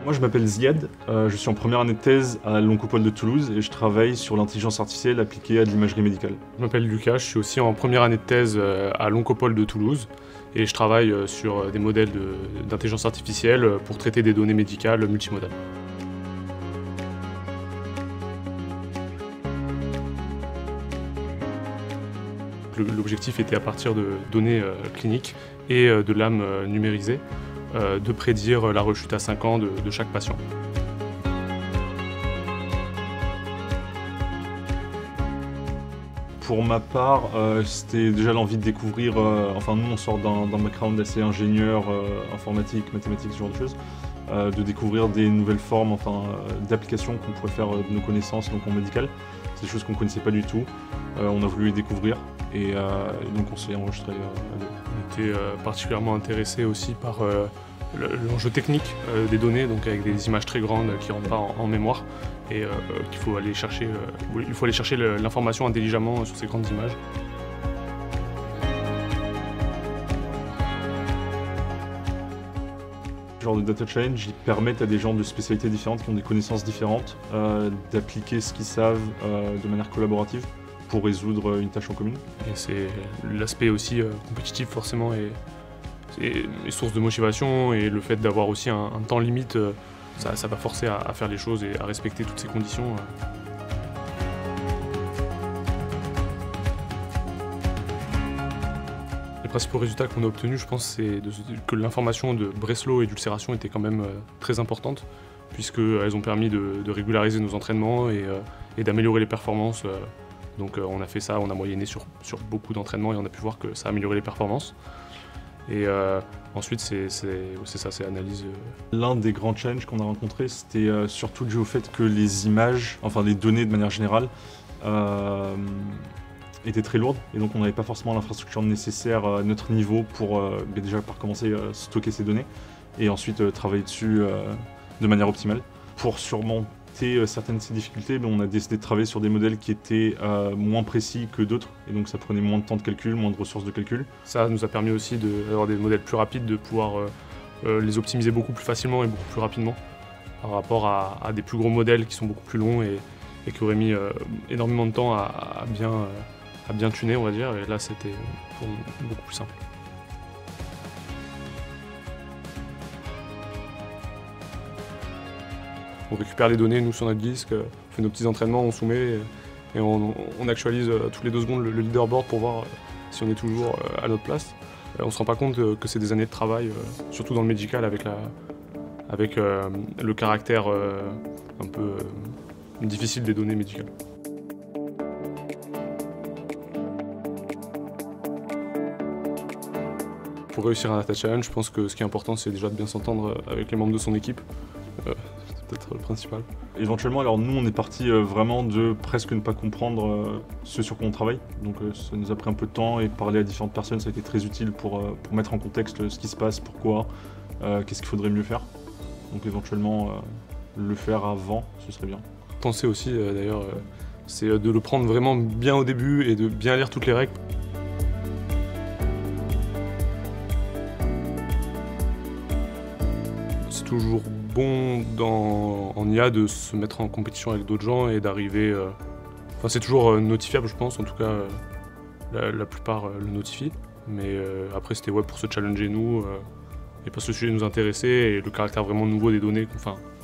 Moi je m'appelle Ziad, je suis en première année de thèse à l'Oncopole de Toulouse et je travaille sur l'intelligence artificielle appliquée à de l'imagerie médicale. Je m'appelle Lucas, je suis aussi en première année de thèse à l'Oncopole de Toulouse et je travaille sur des modèles d'intelligence artificielle pour traiter des données médicales multimodales. L'objectif était à partir de données cliniques et de lames numérisées de prédire la rechute à 5 ans de chaque patient. Pour ma part, c'était déjà l'envie de découvrir, enfin nous on sort d'un background assez ingénieur, informatique, mathématiques, ce genre de choses, de découvrir des nouvelles formes d'applications qu'on pourrait faire de nos connaissances donc en médical. C'est des choses qu'on ne connaissait pas du tout, on a voulu les découvrir et donc on s'est enregistré à deux. On était particulièrement intéressé aussi par l'enjeu technique des données, donc avec des images très grandes qui ne rentrent pas en mémoire et qu'il faut aller chercher, l'information intelligemment sur ces grandes images. Ce genre de data challenge, ils permettent à des gens de spécialités différentes, qui ont des connaissances différentes, d'appliquer ce qu'ils savent de manière collaborative pour résoudre une tâche en commune. Et c'est l'aspect aussi compétitif forcément et source de motivation, et le fait d'avoir aussi un temps limite, ça va forcer à faire les choses et à respecter toutes ces conditions. Les principaux résultats qu'on a obtenus, je pense, c'est que l'information de Breslow et d'ulcération était quand même très importante, puisqu'elles ont permis de régulariser nos entraînements et d'améliorer les performances. Donc on a fait ça, on a moyenné sur beaucoup d'entraînements et on a pu voir que ça a amélioré les performances. Et ensuite, c'est ça, c'est l'analyse. L'un des grands challenges qu'on a rencontrés, c'était surtout dû au fait que les images, enfin les données de manière générale, étaient très lourdes. Et donc on n'avait pas forcément l'infrastructure nécessaire à notre niveau pour déjà par commencer à stocker ces données et ensuite travailler dessus de manière optimale. Pour surmonter certaines de ces difficultés, on a décidé de travailler sur des modèles qui étaient moins précis que d'autres, et donc ça prenait moins de temps de calcul, moins de ressources de calcul. Ça nous a permis aussi d'avoir des modèles plus rapides, de pouvoir les optimiser beaucoup plus facilement et beaucoup plus rapidement par rapport à des plus gros modèles qui sont beaucoup plus longs et qui auraient mis énormément de temps à bien tuner, on va dire, et là c'était beaucoup plus simple. On récupère les données, nous, sur notre disque, on fait nos petits entraînements, on soumet et on actualise toutes les 2 secondes le leaderboard pour voir si on est toujours à notre place. On ne se rend pas compte que c'est des années de travail, surtout dans le médical, avec le caractère un peu difficile des données médicales. Pour réussir un data challenge, je pense que ce qui est important, c'est déjà de bien s'entendre avec les membres de son équipe. C'est peut-être le principal. Éventuellement, alors nous, on est parti vraiment de presque ne pas comprendre ce sur quoi on travaille. Donc ça nous a pris un peu de temps et parler à différentes personnes, ça a été très utile pour mettre en contexte ce qui se passe, pourquoi, qu'est-ce qu'il faudrait mieux faire. Donc éventuellement, le faire avant, ce serait bien. Penser aussi, d'ailleurs, c'est de le prendre vraiment bien au début et de bien lire toutes les règles. C'est toujours bon en IA de se mettre en compétition avec d'autres gens et d'arriver... Enfin, c'est toujours notifiable, je pense, en tout cas la plupart le notifient. Mais après, c'était pour se challenger nous et parce que le sujet nous intéressait et le caractère vraiment nouveau des données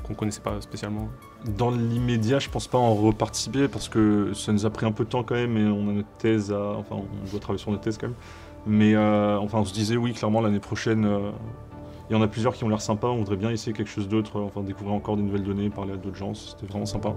qu'on connaissait pas spécialement. Dans l'immédiat, je pense pas en reparticiper parce que ça nous a pris un peu de temps quand même et on a notre thèse on doit travailler sur notre thèse quand même. Mais on se disait oui, clairement l'année prochaine, il y en a plusieurs qui ont l'air sympas, on voudrait bien essayer quelque chose d'autre, découvrir encore des nouvelles données, parler à d'autres gens, c'était vraiment sympa.